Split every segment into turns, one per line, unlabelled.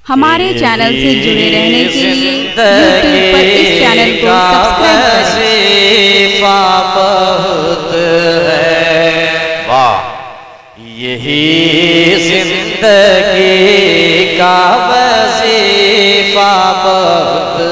हमारे चैनल से जुड़े रहने के लिए यूट्यूब पर इस चैनल को सब्सक्राइब करें।
बहुत है वाह, यही जिंदगी का वजीफा बहुत है।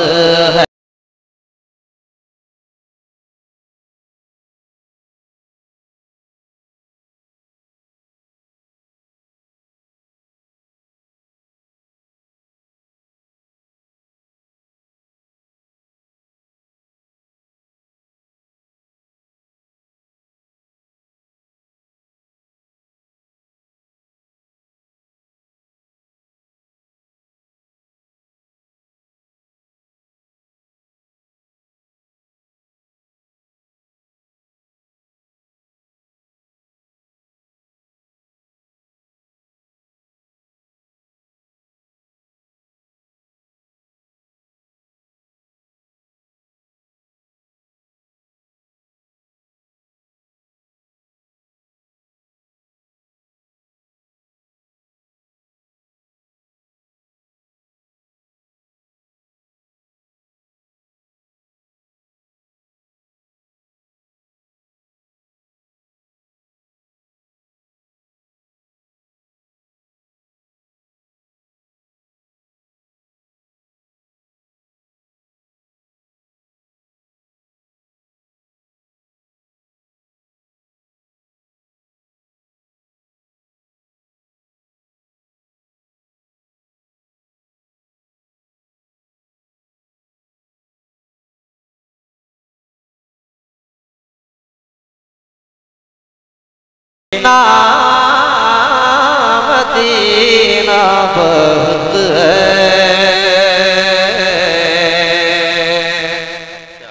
मदीना बहुत है।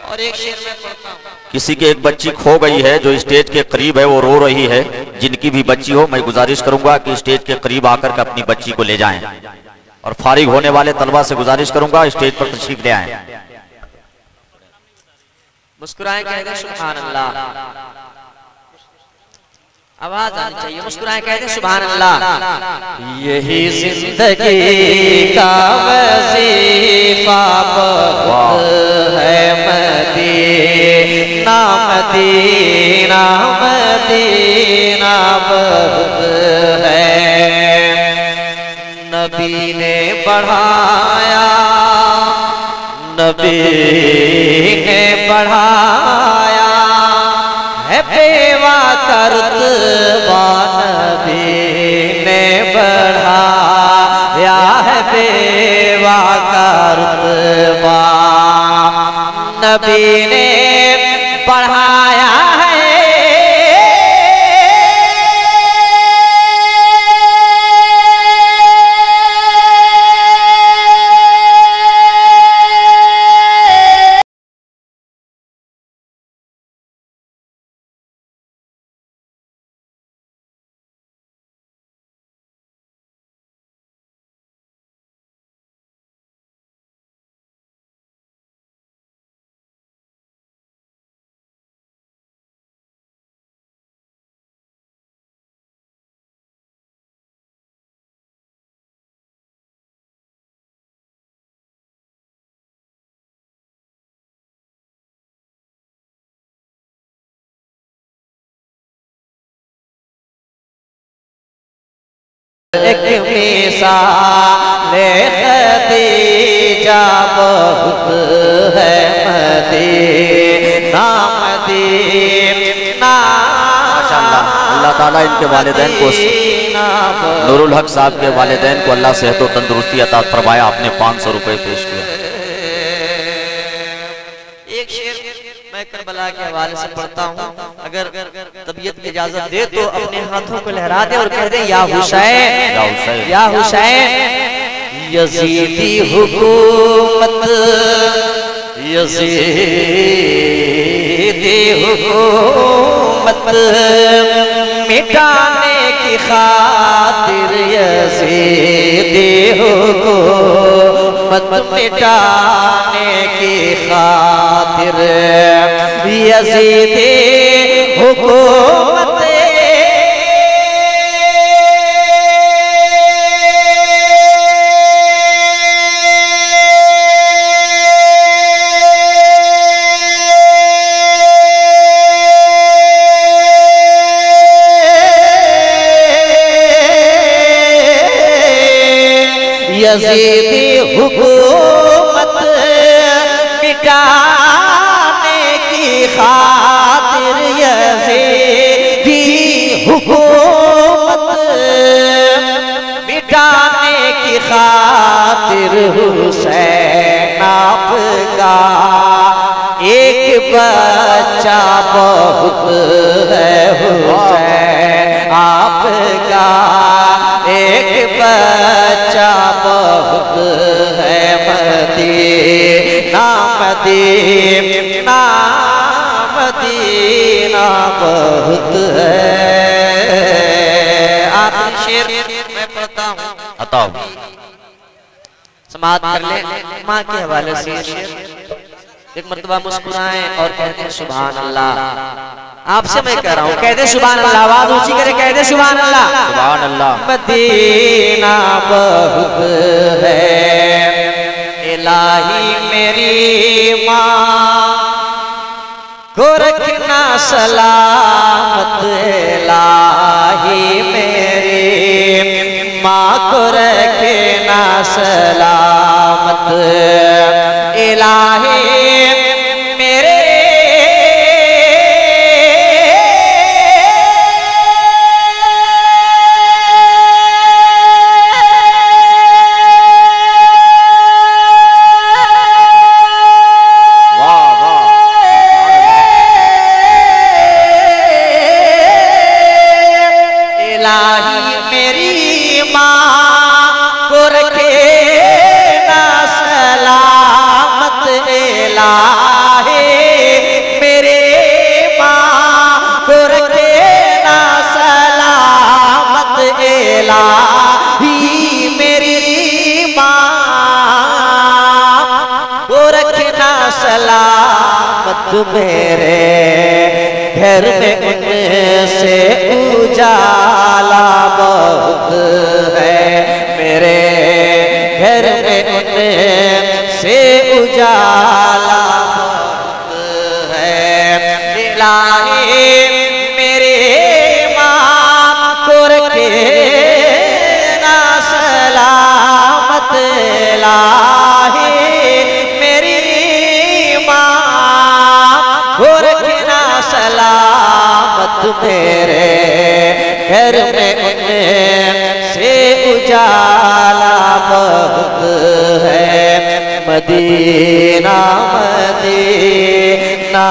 और एक शेर में पढ़ता हूं। किसी की एक बच्ची खो गई है जो स्टेज के करीब है, वो रो रही है। जिनकी भी बच्ची हो, मैं गुजारिश करूंगा कि स्टेज के करीब आकर के अपनी बच्ची को ले जाएं। और फारिग होने वाले तलबा से गुजारिश करूंगा स्टेज पर तशरीफ ले आएं।
मुस्कुराएं, कहें सुभान अल्लाह। आवाज आनी चाहिए, मुस्कुराएं, कहते सुभान अल्लाह।
यही जिंदगी का वजीफा बहुत है। मदीना मदीना मदीना बहुत है। नबी ने बढ़ाया, नबी ने बढ़ाया है बेवा करतबा। नबी ने बढ़ाया है बेवा करतबा। नबी ने बढ़ाया है एक मिसाले खदीजा बहुत है। Medina Medina.
माशाअल्लाह, अल्लाह ताला इनके वालिदैन को, नूरुल हक साहब के वालिदैन को अल्लाह सेहत और तंदुरुस्ती अता फरमाया। आपने 500 रुपए पेश किया।
एक शेर मैं करबला के हवाले से पढ़ता हूँ। अगर तबीयत की इजाजत दे तो अपने हाथों को लहरा दे और कह दे या हुसैन या हुसैन।
यजीदी हुकूमत, यजीदी हुकूमत मिटाने की खातिर, यजीदी हुकूमत मिटाने की खातिर, यजीदी हुकूमत
यजीदी हुकूमत मिटाने की खातिर, यजीदी हुकूमत मिटाने की खातिर हुसैन आपका एक बच्चा बहुत है, हुसैन आपका एक बच्चा बहुत है, मदीना मदीना मदीना बहुत है। आखिरी शेर मैं पढ़ता हूँ,
बताओ।
समाप्त कर ले माँ के हवाले से। एक मर्तबा मुस्कुराएं और कहते हैं सुभान अल्लाह। आपसे मैं कह रहा हूँ, कहते सुभान अल्लाह, आवाज ऊंची करे, कहते सुभान अल्लाह।
सुभान अल्लाह।
मदीना बहुत है, इलाही मेरी माँ को रखना सलामत, इलाही मेरी माँ को रखना सलामत, इलाही मेरे सलामत, मेरे घर में उनसे उजाला बहुत है, मेरे घर में उनसे उजाला बहुत है, इलाही मेरे माँ को रखे ना सलामत, इलाही सलामत, मेरे घर में उनसे उजाला बहुत है, मदीना मदीना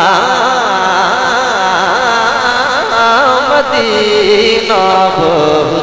मदीना बहुत